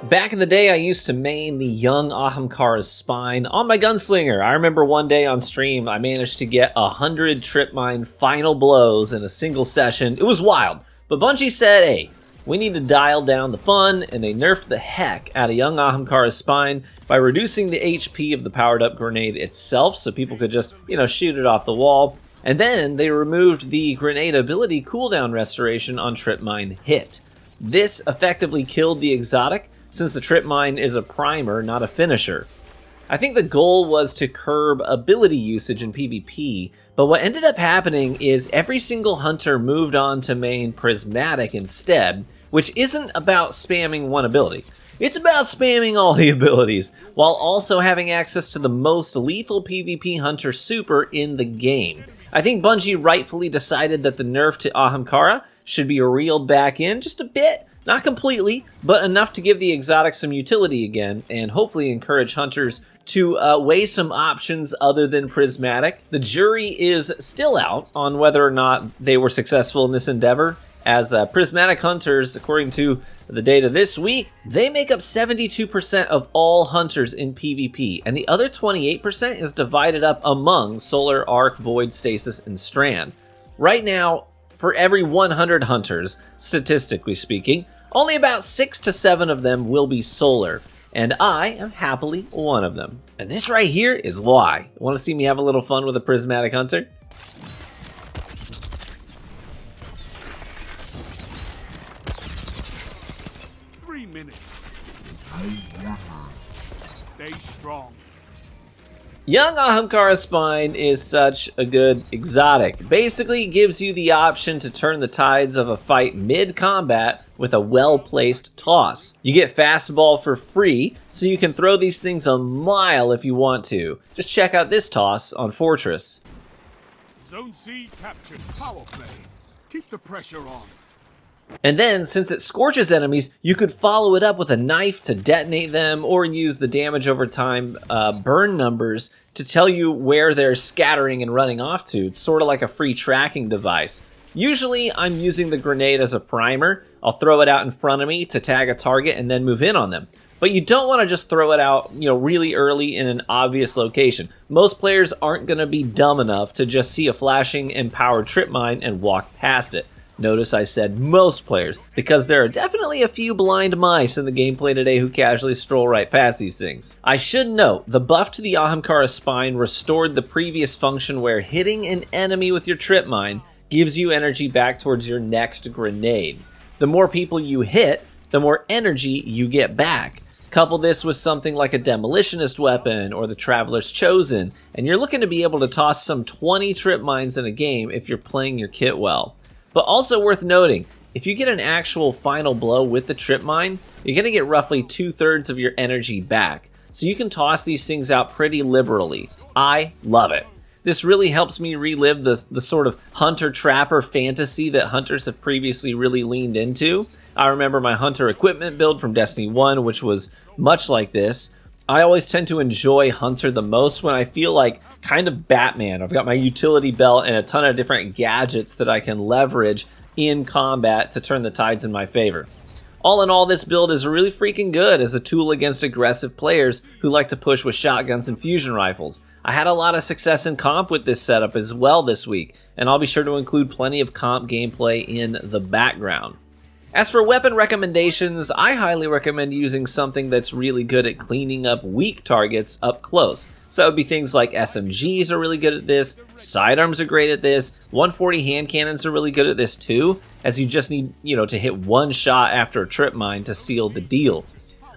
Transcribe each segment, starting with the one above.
Back in the day, I used to main the young Ahamkara's spine on my gunslinger. I remember one day on stream, I managed to get 100 trip mine final blows in a single session. It was wild, but Bungie said, hey, we need to dial down the fun, and they nerfed the heck out of young Ahamkara's spine by reducing the HP of the powered up grenade itself so people could just, shoot it off the wall. And then they removed the grenade ability cooldown restoration on trip mine hit. This effectively killed the exotic, since the trip mine is a primer, not a finisher. I think the goal was to curb ability usage in PvP, but what ended up happening is every single hunter moved on to main Prismatic instead, which isn't about spamming one ability. It's about spamming all the abilities, while also having access to the most lethal PvP hunter super in the game. I think Bungie rightfully decided that the nerf to Ahamkara should be reeled back in just a bit. Not completely, but enough to give the exotic some utility again, and hopefully encourage hunters to weigh some options other than Prismatic. The jury is still out on whether or not they were successful in this endeavor, as Prismatic Hunters, according to the data this week, they make up 72% of all hunters in PvP, and the other 28% is divided up among Solar, Arc, Void, Stasis, and Strand. Right now, for every 100 hunters, statistically speaking, only about 6 to 7 of them will be solar, and I am happily one of them. And this right here is why. Want to see me have a little fun with a Prismatic Hunter? Stay strong. Young Ahamkara's spine is such a good exotic. Basically, it gives you the option to turn the tides of a fight mid-combat with a well-placed toss. You get fastball for free, so you can throw these things a mile if you want to. Just check out this toss on Fortress. Zone C captured. Power play. Keep the pressure on. And then, since it scorches enemies, you could follow it up with a knife to detonate them, or use the damage over time burn numbers to tell you where they're scattering and running off to. It's sort of like a free tracking device. Usually, I'm using the grenade as a primer. I'll throw it out in front of me to tag a target and then move in on them. But you don't want to just throw it out, really early in an obvious location. Most players aren't going to be dumb enough to just see a flashing empowered trip mine and walk past it. Notice I said most players, because there are definitely a few blind mice in the gameplay today who casually stroll right past these things. I should note, the buff to the Ahamkara spine restored the previous function where hitting an enemy with your trip mine gives you energy back towards your next grenade. The more people you hit, the more energy you get back. Couple this with something like a demolitionist weapon or the Traveler's Chosen, and you're looking to be able to toss some 20 trip mines in a game if you're playing your kit well. But also worth noting, if you get an actual final blow with the trip mine, you're going to get roughly 2/3 of your energy back. So you can toss these things out pretty liberally. I love it. This really helps me relive the sort of hunter-trapper fantasy that hunters have previously really leaned into. I remember my hunter equipment build from Destiny 1, which was much like this. I always tend to enjoy Hunter the most when I feel like kind of Batman. I've got my utility belt and a ton of different gadgets that I can leverage in combat to turn the tides in my favor. All in all, this build is really freaking good as a tool against aggressive players who like to push with shotguns and fusion rifles. I had a lot of success in comp with this setup as well this week, and I'll be sure to include plenty of comp gameplay in the background. As for weapon recommendations, I highly recommend using something that's really good at cleaning up weak targets up close. So that would be things like SMGs are really good at this, sidearms are great at this, 140 hand cannons are really good at this too, as you just need, to hit one shot after a trip mine to seal the deal.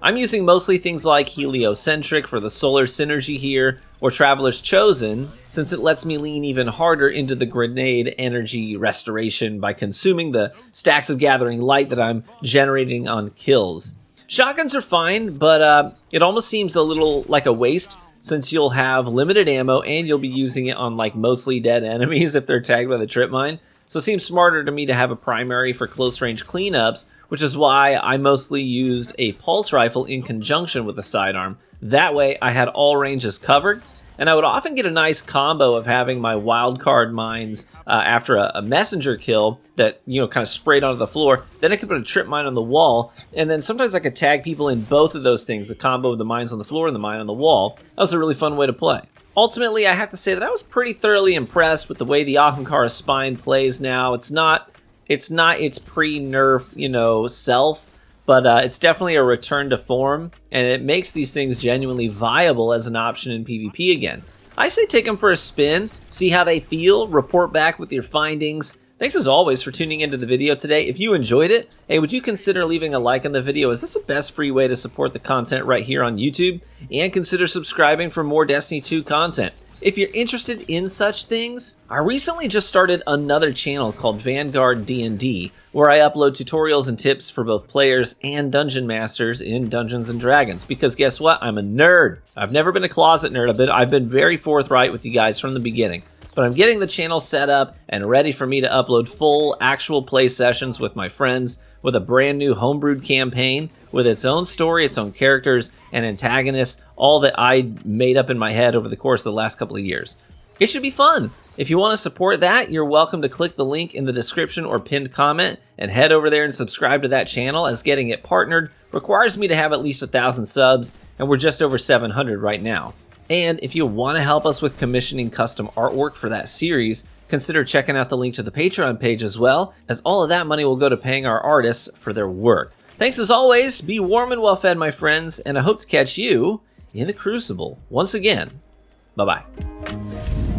I'm using mostly things like Heliocentric for the solar synergy here, or Traveler's Chosen, since it lets me lean even harder into the grenade energy restoration by consuming the stacks of gathering light that I'm generating on kills. Shotguns are fine, but it almost seems a little like a waste, since you'll have limited ammo and you'll be using it on mostly dead enemies if they're tagged by the trip mine. So it seems smarter to me to have a primary for close range cleanups, which is why I mostly used a pulse rifle in conjunction with a sidearm. That way I had all ranges covered, and I would often get a nice combo of having my wildcard mines after a messenger kill that, kind of sprayed onto the floor. Then I could put a trip mine on the wall, and then sometimes I could tag people in both of those things, the combo of the mines on the floor and the mine on the wall. That was a really fun way to play. Ultimately, I have to say that I was pretty thoroughly impressed with the way the Ahamkara spine plays now. It's not its pre-nerf, self, but it's definitely a return to form, and it makes these things genuinely viable as an option in PvP again. I say take them for a spin, see how they feel, report back with your findings. Thanks as always for tuning into the video today. If you enjoyed it, hey, would you consider leaving a like on the video, as this is the best free way to support the content right here on YouTube, and consider subscribing for more Destiny 2 content. If you're interested in such things, I recently just started another channel called Vanguard D&D, where I upload tutorials and tips for both players and dungeon masters in Dungeons & Dragons, because guess what? I'm a nerd. I've never been a closet nerd. I've been very forthright with you guys from the beginning. But I'm getting the channel set up and ready for me to upload full actual play sessions with my friends, with a brand new homebrewed campaign with its own story, its own characters and antagonists, all that I made up in my head over the course of the last couple of years. It should be fun. If you want to support that, you're welcome to click the link in the description or pinned comment and head over there and subscribe to that channel, as getting it partnered requires me to have at least 1,000 subs, and we're just over 700 right now. And if you want to help us with commissioning custom artwork for that series, consider checking out the link to the Patreon page as well, as all of that money will go to paying our artists for their work. Thanks as always, be warm and well fed, my friends, and I hope to catch you in the Crucible once again. Bye-bye.